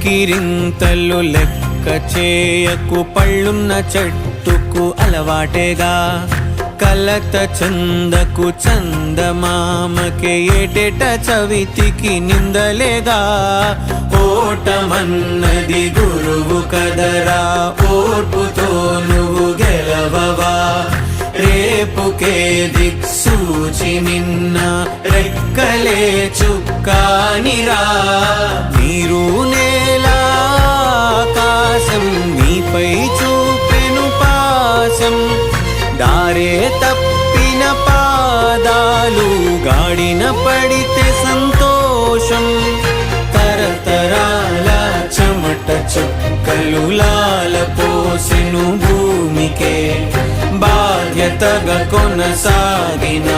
కేరింతలు లెక్క చేయకు, పళ్ళున్న చెట్టుకు అలవాటేగా. కలత చందకు చందమామకే ఏటేట చవితికి నిందలేగా. ఓటమన్నది గురువు కదరా, ఓర్పుతో నువ్వు గెలవవా. రేపుకే దిక్సూచి నిన్న రెక్కలే చుక్కానిరా. నీరు నేల ఆకాశం నీపై చూపెను పాశం. దారే తప్పిన పాదాలు గాడిన పడితే సంతోషం. తరతరాల చెమట చుక్కలు లాల పోసెను భూమికే. బాధ్యతగా కొనసాగిన